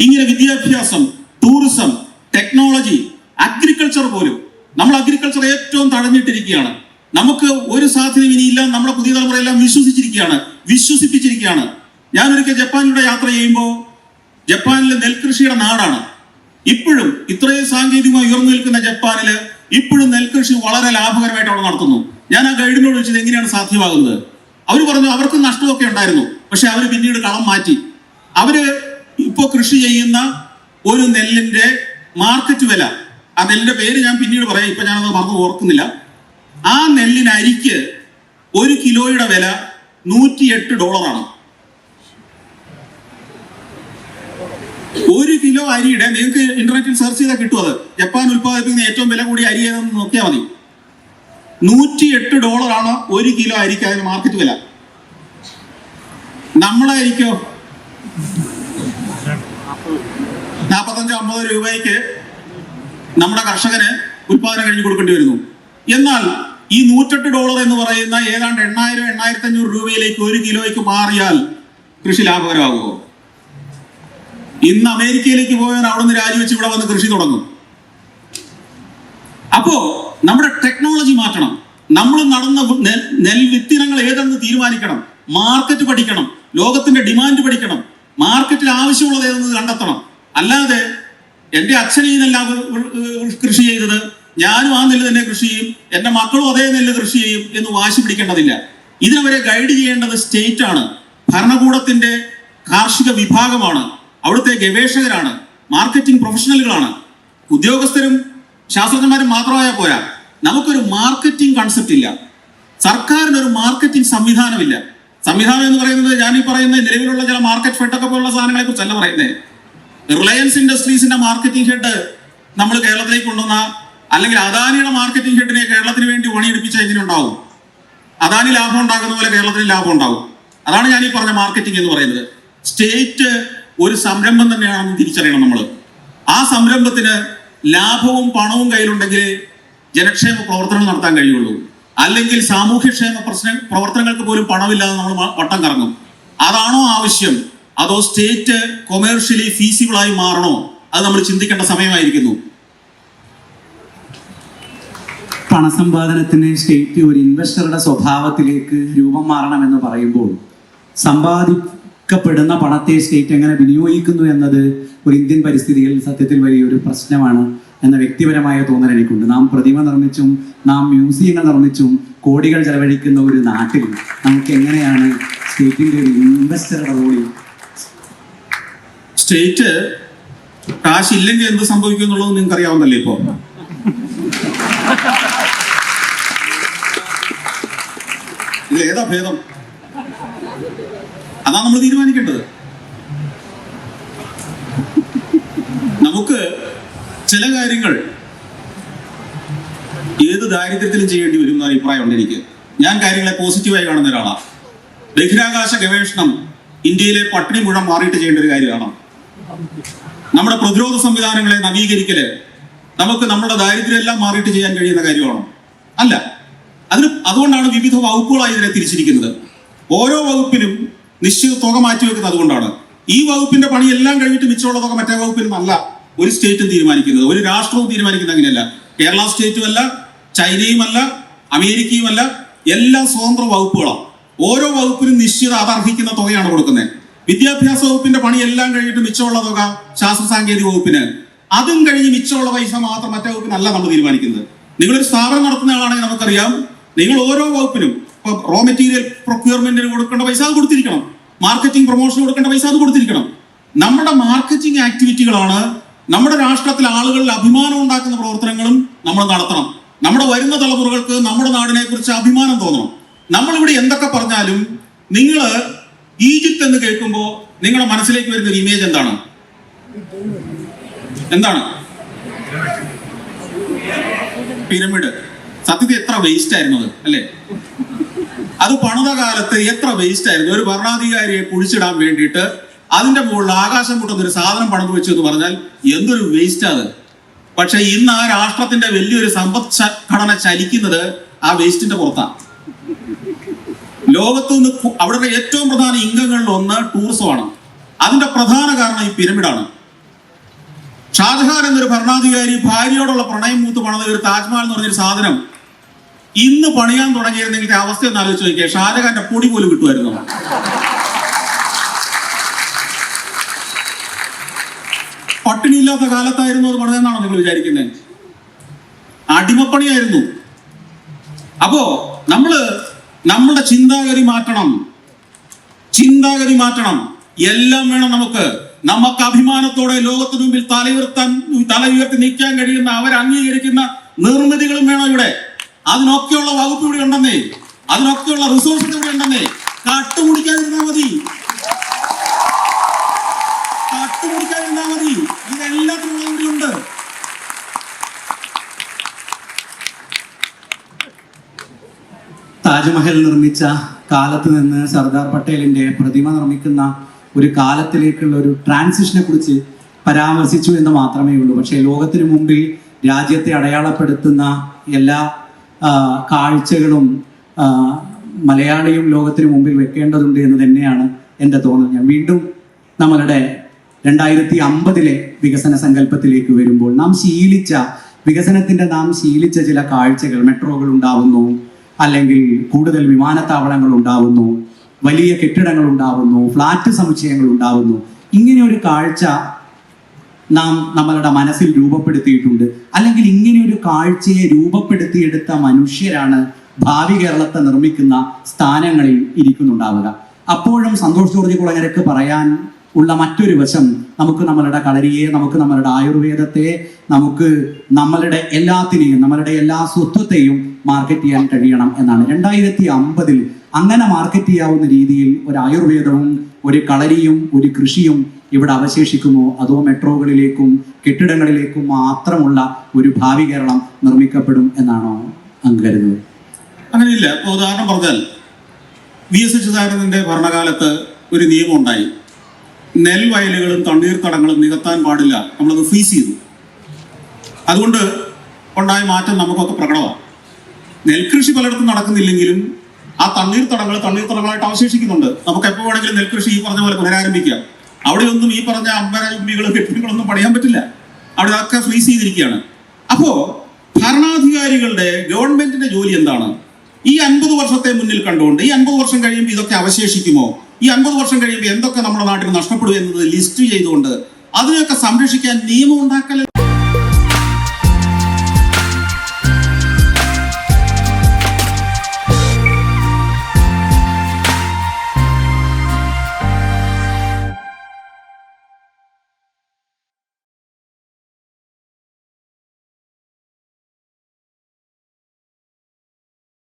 ഇങ്ങനെ വിദ്യാഭ്യാസം, tourism, technology, agriculture പോലും, നമ്മൾ അഗ്രികൾച്ചർ ഏറ്റവും തഴഞ്ഞിട്ടിരിക്കുകയാണ്. നമുക്ക് ഒരു സാധ്യതയും ഇനിയില്ല. നമ്മുടെ പുതിയ തലമുറയെല്ലാം വിശ്വസിപ്പിച്ചിരിക്കുകയാണ്. ഞാനൊരിക്കൽ ജപ്പാനിലൂടെ യാത്ര ചെയ്യുമ്പോൾ, ജപ്പാനിലെ നെൽകൃഷിയുടെ നാടാണ്. ഇപ്പോഴും ഇത്രയും സാങ്കേതികമായി ഉയർന്നു നിൽക്കുന്ന ജപ്പാനില് ഇപ്പോഴും നെൽകൃഷി വളരെ ലാഭകരമായിട്ട് അവിടെ നടത്തുന്നു. ഞാൻ ആ ഗൈഡിനോട് ചോദിച്ചത് എങ്ങനെയാണ് സാധ്യമാകുന്നത്. അവർ പറഞ്ഞു അവർക്ക് നഷ്ടമൊക്കെ ഉണ്ടായിരുന്നു, പക്ഷെ അവർ പിന്നീട് കളം മാറ്റി. അവര് ഇപ്പോൾ കൃഷി ചെയ്യുന്ന ഒരു നെല്ലിന്റെ മാർക്കറ്റ് വില, ആ നെല്ലിന്റെ പേര് ഞാൻ പിന്നീട് പറയാം, ഇപ്പൊ ഞാനത് മറന്നു ഓർക്കുന്നില്ല. ആ നെല്ലിന് അരിക്ക് 1 കിലോയുടെ വില $108. 1 കിലോ അരിയുടെ, നിങ്ങൾക്ക് ഇന്റർനെറ്റിൽ സെർച്ച് ചെയ്താൽ കിട്ടും അത്. ജപ്പാൻ ഉത്പാദിപ്പിക്കുന്ന ഏറ്റവും വില കൂടിയ അരി ഏതെന്ന് നോക്കിയാൽ മതി. $108 1 കിലോ അരിക്ക് അതിന് മാർക്കറ്റ് വില. നമ്മളെ അരിക്കോ 45-50 രൂപയ്ക്ക് നമ്മുടെ കർഷകന് ഉത്പാദനം കഴിഞ്ഞ് കൊടുക്കേണ്ടി വരുന്നു. എന്നാൽ ഈ $108 എന്ന് പറയുന്ന ഏതാണ്ട് 8,000-8,500 രൂപയിലേക്ക് 1 കിലോയ്ക്ക് മാറിയാൽ കൃഷി ലാഭകരമാകുമോ? ഇന്ന് അമേരിക്കയിലേക്ക് പോയാൽ അവിടെ നിന്ന് രാജിവെച്ച് ഇവിടെ വന്ന് കൃഷി തുടങ്ങും. അപ്പോ നമ്മുടെ ടെക്നോളജി മാറ്റണം. നമ്മൾ നടന്ന നെൽവിത്തിനങ്ങൾ ഏതെന്ന് തീരുമാനിക്കണം. മാർക്കറ്റ് പഠിക്കണം. ലോകത്തിന്റെ ഡിമാൻഡ് പഠിക്കണം. മാർക്കറ്റിൽ ആവശ്യമുള്ളത് ഏതെന്ന് കണ്ടെത്തണം. അല്ലാതെ എൻ്റെ അച്ഛൻ ഈ നെല്ല് കൃഷി ചെയ്തത്, ഞാനും ആ നെല്ല് തന്നെ കൃഷി ചെയ്യും, എൻ്റെ മക്കളും അതേ നെല്ല് കൃഷി ചെയ്യും എന്ന് വാശി പിടിക്കേണ്ടതില്ല. ഇതിനവരെ ഗൈഡ് ചെയ്യേണ്ടത് സ്റ്റേറ്റ് ആണ്, ഭരണകൂടത്തിന്റെ കാർഷിക വിഭാഗമാണ്, അവിടുത്തെ ഗവേഷകരാണ്, മാർക്കറ്റിംഗ് പ്രൊഫഷണലുകളാണ്. ഉദ്യോഗസ്ഥരും ശാസ്ത്രജ്ഞന്മാരും മാത്രമായാൽ പോരാ. നമുക്കൊരു മാർക്കറ്റിംഗ് കൺസെപ്റ്റ് ഇല്ല. സർക്കാരിനൊരു മാർക്കറ്റിംഗ് സംവിധാനമില്ല. സംവിധാനം എന്ന് പറയുന്നത് ഞാൻ ഈ പറയുന്ന നിലവിലുള്ള ചില മാർക്കറ്റ് ഫെഡൊക്കെ പോലുള്ള സാധനങ്ങളെ കുറിച്ചല്ല പറയുന്നത്. റിലയൻസ് ഇൻഡസ്ട്രീസിന്റെ മാർക്കറ്റിംഗ് ഹെഡ് നമ്മൾ കേരളത്തിലേക്ക് കൊണ്ടുവന്ന, അല്ലെങ്കിൽ അദാനിയുടെ മാർക്കറ്റിംഗ് ഹെഡിനെ കേരളത്തിന് വേണ്ടി പണിയെടുപ്പിച്ചാൽ എങ്ങനെ ഉണ്ടാവും? അദാനി ലാഭം ഉണ്ടാക്കുന്ന പോലെ കേരളത്തിന് ലാഭം ഉണ്ടാവും. അതാണ് ഞാൻ ഈ പറഞ്ഞ മാർക്കറ്റിംഗ് എന്ന് പറയുന്നത്. സ്റ്റേറ്റ് ഒരു സംരംഭം തന്നെയാണെന്ന് തിരിച്ചറിയണം നമ്മൾ. ആ സംരംഭത്തിന് ലാഭവും പണവും കയ്യിലുണ്ടെങ്കിൽ ജനക്ഷേമ പ്രവർത്തനങ്ങൾ നടത്താൻ കഴിയുള്ളൂ. അല്ലെങ്കിൽ സാമൂഹ്യക്ഷേമ പ്രവർത്തനങ്ങൾക്ക് പോലും പണമില്ലാതെ നമ്മൾ വട്ടം കറങ്ങും. അതാണോ ആവശ്യം? അതോ സ്റ്റേറ്റ് കൊമേഴ്ഷ്യലി ഫീസിബിൾ ആയി മാറണോ? അത് നമ്മൾ ചിന്തിക്കേണ്ട സമയമായിരിക്കുന്നു. പണസമ്പാദനത്തിന് സ്റ്റേറ്റ് ഒരു ഇൻവെസ്റ്ററുടെ സ്വഭാവത്തിലേക്ക് രൂപം മാറണമെന്ന് പറയുമ്പോൾ, സമ്പാദിക്കപ്പെടുന്ന പണത്തെ സ്റ്റേറ്റ് എങ്ങനെ വിനിയോഗിക്കുന്നു എന്നത് ഒരു ഇന്ത്യൻ പരിസ്ഥിതിയിൽ സത്യത്തിൽ വലിയൊരു പ്രശ്നമാണ് എന്ന വ്യക്തിപരമായ തോന്നൽ എനിക്കുണ്ട്. നാം പ്രതിമ നിർമ്മിച്ചും നാം മ്യൂസിയങ്ങൾ നിർമ്മിച്ചും കോടികൾ ചെലവഴിക്കുന്ന ഒരു നാട്ടിൽ നമുക്ക് എങ്ങനെയാണ് സ്റ്റേറ്റിന്റെ ഒരു ഇൻവെസ്റ്ററുടെ റോളിൽ? സ്റ്റേറ്റ് കാശ് ഇല്ലെങ്കിൽ എന്ത് സംഭവിക്കും എന്നുള്ളത് നിങ്ങൾക്ക് അറിയാവുന്നല്ലേ. ഇപ്പോ ഇതിലേതാ ഭേദം? അതാണ് നമ്മൾ തീരുമാനിക്കേണ്ടത്. നമുക്ക് ചില കാര്യങ്ങൾ ഏത് ദാരിദ്ര്യത്തിലും ചെയ്യേണ്ടി വരും എന്ന അഭിപ്രായമുണ്ട് എനിക്ക്. ഞാൻ കാര്യങ്ങളെ പോസിറ്റീവായി കാണുന്ന ഒരാളാണ്. ബഹിരാകാശ ഗവേഷണം ഇന്ത്യയിലെ പട്ടിണി മുഴുവൻ മാറിയിട്ട് ചെയ്യേണ്ട ഒരു കാര്യമാണ്. നമ്മുടെ പ്രതിരോധ സംവിധാനങ്ങളെ നവീകരിക്കല് നമുക്ക് നമ്മുടെ ദാരിദ്ര്യം എല്ലാം മാറിയിട്ട് ചെയ്യാൻ കഴിയുന്ന കാര്യമാണോ? അല്ല. അതുകൊണ്ടാണ് വിവിധ വകുപ്പുകളായി ഇതിനെ തിരിച്ചിരിക്കുന്നത്. ഓരോ വകുപ്പിനും നിശ്ചിത തുക മാറ്റിവെക്കുന്നത് അതുകൊണ്ടാണ്. ഈ വകുപ്പിന്റെ പണിയെല്ലാം കഴിഞ്ഞിട്ട് മിച്ചമുള്ള തുക മറ്റേ വകുപ്പിനും അല്ല ഒരു സ്റ്റേറ്റും തീരുമാനിക്കുന്നത്, ഒരു രാഷ്ട്രവും തീരുമാനിക്കുന്നത് അങ്ങനെയല്ല. കേരള സ്റ്റേറ്റും അല്ല, ചൈനയുമല്ല, അമേരിക്കയുമല്ല, എല്ലാം സ്വതന്ത്ര വകുപ്പുകളാണ്. ഓരോ വകുപ്പിനും നിശ്ചിത അതർഹിക്കുന്ന തുകയാണ് കൊടുക്കുന്നത്. വിദ്യാഭ്യാസ വകുപ്പിന്റെ പണിയെല്ലാം കഴിഞ്ഞിട്ട് മിച്ചമുള്ള തുക ശാസ്ത്ര സാങ്കേതിക വകുപ്പിന്, അതും കഴിഞ്ഞ് മിച്ചമുള്ള പൈസ മാത്രം മറ്റേ വകുപ്പിനല്ല നമ്മൾ തീരുമാനിക്കുന്നത്. നിങ്ങളൊരു സ്ഥാപനം നടത്തുന്ന ആളാണെങ്കിൽ നമുക്കറിയാം, നിങ്ങൾ ഓരോ വകുപ്പിനും ഇപ്പൊ റോ മെറ്റീരിയൽ പ്രൊക്യൂർമെന്റിന് കൊടുക്കേണ്ട പൈസ അത് കൊടുത്തിരിക്കണം, മാർക്കറ്റിംഗ് പ്രൊമോഷൻ കൊടുക്കേണ്ട പൈസ അത് കൊടുത്തിരിക്കണം. നമ്മുടെ മാർക്കറ്റിംഗ് ആക്ടിവിറ്റികളാണ് നമ്മുടെ രാഷ്ട്രത്തിൽ ആളുകളിൽ അഭിമാനം ഉണ്ടാക്കുന്ന പ്രവർത്തനങ്ങളും നമ്മൾ നടത്തണം. നമ്മുടെ വരുന്ന തലമുറകൾക്ക് നമ്മുടെ നാടിനെ കുറിച്ച് അഭിമാനം തോന്നണം. നമ്മളിവിടെ എന്തൊക്കെ പറഞ്ഞാലും നിങ്ങൾ ഈജിപ്ത് എന്ന് കേൾക്കുമ്പോൾ നിങ്ങളുടെ മനസ്സിലേക്ക് വരുന്ന ഒരു ഇമേജ് എന്താണ്? പിരമിഡ്. സത്യത്തിൽ എത്ര വേസ്റ്റ് ആയിരുന്നു അത്, അല്ലേ? അത് പണിത കാലത്ത് എത്ര വേസ്റ്റ് ആയിരുന്നു. ഒരു ഭരണാധികാരിയെ കുഴിച്ചിടാൻ വേണ്ടിയിട്ട് അതിന്റെ മുകളിൽ ആകാശം മുട്ടുന്ന ഒരു സാധനം പണിത് വെച്ചു എന്ന് പറഞ്ഞാൽ എന്തൊരു വേസ്റ്റ് അത്. പക്ഷെ ഇന്ന് ആ രാഷ്ട്രത്തിന്റെ വലിയൊരു സമ്പദ്ഘടന ചലിക്കുന്നത് ആ വേസ്റ്റിന്റെ പുറത്താണ്. ലോകത്ത് നിന്ന് അവിടെ ഏറ്റവും പ്രധാന ഇൻകങ്ങളിൽ ഒന്ന് ടൂറിസമാണ്. അതിന്റെ പ്രധാന കാരണം ഈ പിരമിഡാണ്. ഷാജഹാൻ എന്നൊരു ഭരണാധികാരി ഭാര്യയോടുള്ള പ്രണയം മൂത്ത് പണിത ഒരു താജ്മഹൽ എന്ന് പറഞ്ഞൊരു സാധനം ഇന്ന് പണിയാൻ തുടങ്ങിയിരുന്നെങ്കിൽ അവസ്ഥ ഒന്ന് ആലോചിച്ച് നോക്കിയാൽ ഷാജഹാന്റെ പൊടി പോലും കിട്ടുമായിരുന്നു. പട്ടിണിയില്ലാത്ത കാലത്തായിരുന്നു അത് പണിതെന്നാണോ നിങ്ങൾ വിചാരിക്കുന്നത്? അടിമപ്പണിയായിരുന്നു. അപ്പോ നമ്മളുടെ ചിന്താഗതി മാറ്റണം. എല്ലാം വേണം നമുക്ക് അഭിമാനത്തോടെ ലോകത്തിന് മുമ്പിൽ തല ഉയർത്തി നിൽക്കാൻ കഴിയുന്ന അവർ അംഗീകരിക്കുന്ന നിർമ്മിതികളും വേണം ഇവിടെ. അതിനൊക്കെയുള്ള വകുപ്പ് ഇവിടെ ഉണ്ടെന്നേ, അതിനൊക്കെയുള്ള റിസോഴ്സുകൾ ഇവിടെ ഉണ്ടെന്നേ. കട്ടുമുടിക്കാതിരുന്നാൽ മതി. ഇതെല്ലാത്തിനും ഇവിടെ ഉണ്ട്. താജ്മഹൽ നിർമ്മിച്ച കാലത്ത് നിന്ന് സർദാർ പട്ടേലിന്റെ പ്രതിമ നിർമ്മിക്കുന്ന ഒരു കാലത്തിലേക്കുള്ള ഒരു ട്രാൻസിഷനെ കുറിച്ച് പരാമർശിച്ചു എന്ന് മാത്രമേ ഉള്ളൂ. പക്ഷേ ലോകത്തിന് മുമ്പിൽ രാജ്യത്തെ അടയാളപ്പെടുത്തുന്ന എല്ലാ കാഴ്ചകളും മലയാളിയും ലോകത്തിന് മുമ്പിൽ വെക്കേണ്ടതുണ്ട് എന്ന് തന്നെയാണ് എൻ്റെ തോന്നൽ. ഞാൻ വീണ്ടും നമ്മളുടെ 2050 വികസന സങ്കല്പത്തിലേക്ക് വരുമ്പോൾ നാം ശീലിച്ച ചില കാഴ്ചകൾ, മെട്രോകൾ ഉണ്ടാവുന്നു, അല്ലെങ്കിൽ കൂടുതൽ വിമാനത്താവളങ്ങൾ ഉണ്ടാവുന്നു, വലിയ കെട്ടിടങ്ങൾ ഉണ്ടാവുന്നു, ഫ്ലാറ്റ് സമുച്ചയങ്ങൾ ഉണ്ടാവുന്നു. ഇങ്ങനെ ഒരു കാഴ്ച നാം നമ്മളുടെ മനസ്സിൽ രൂപപ്പെടുത്തിയിട്ടുണ്ട്. അല്ലെങ്കിൽ ഇങ്ങനെ ഒരു കാഴ്ചയെ രൂപപ്പെടുത്തിയെടുത്ത മനുഷ്യരാണ് ഭാവി കേരളത്തെ നിർമ്മിക്കുന്ന സ്ഥാനങ്ങളിൽ ഇരിക്കുന്നുണ്ടാവുക. അപ്പോഴും സന്തോഷ് ജോർജ് കുളങ്ങരക്ക് പറയാൻ ഉള്ള മറ്റൊരു വശം, നമുക്ക് നമ്മളുടെ കളരിയെ, നമുക്ക് നമ്മളുടെ ആയുർവേദത്തെ, നമുക്ക് നമ്മളുടെ എല്ലാത്തിനെയും, നമ്മളുടെ എല്ലാ സ്വത്വത്തെയും മാർക്കറ്റ് ചെയ്യാൻ കഴിയണം എന്നാണ്. 2050 അങ്ങനെ മാർക്കറ്റ് ചെയ്യാവുന്ന രീതിയിൽ ഒരു ആയുർവേദവും ഒരു കളരിയും ഒരു കൃഷിയും ഇവിടെ അവശേഷിക്കുമോ, അതോ മെട്രോകളിലേക്കും കെട്ടിടങ്ങളിലേക്കും മാത്രമുള്ള ഒരു ഭാവി കേരളം നിർമ്മിക്കപ്പെടും എന്നാണോ അങ്ങ് കരുതുന്നത്? അങ്ങനെയില്ല. ഇപ്പോൾ ഉദാഹരണം പറഞ്ഞാൽ VS അച്യുതാനന്ദന്റെ ഭരണകാലത്ത് ഒരു നിയമം ഉണ്ടായി. നെൽവയലുകളും തണ്ണീർത്തടങ്ങളും നികത്താൻ പാടില്ല, നമ്മളത് ഫ്രീസ് ചെയ്തു. അതുകൊണ്ട് ഉണ്ടായ മാറ്റം നമുക്കൊക്കെ പ്രകടമാണ്. നെൽകൃഷി പലയിടത്തും നടക്കുന്നില്ലെങ്കിലും ആ തണ്ണീർത്തടങ്ങളായിട്ട് അവശേഷിക്കുന്നുണ്ട്. നമുക്ക് എപ്പോൾ വേണമെങ്കിലും നെൽകൃഷി ഈ പറഞ്ഞ പോലെ പുനരാരംഭിക്കാം. അവിടെയൊന്നും ഈ പറഞ്ഞ അമ്പരചുംബികളും കെട്ടിടങ്ങളൊന്നും പണിയാൻ പറ്റില്ല. അവിടെ അതൊക്കെ ഫ്രീസ് ചെയ്തിരിക്കുകയാണ്. അപ്പോ ഭരണാധികാരികളുടെ, ഗവൺമെന്റിന്റെ ജോലി എന്താണ്? ഈ 50 വർഷത്തെ മുന്നിൽ കണ്ടുകൊണ്ട് ഈ 50 വർഷം കഴിയുമ്പോൾ ഇതൊക്കെ അവശേഷിക്കുമോ, ഈ 50 വർഷം കഴിയുമ്പോൾ എന്തൊക്കെ നമ്മുടെ നാട്ടിൽ നഷ്ടപ്പെടും എന്നത് ലിസ്റ്റ് ചെയ്തുകൊണ്ട് അതിനെയൊക്കെ സംരക്ഷിക്കാൻ നിയമം ഉണ്ടാക്കൽ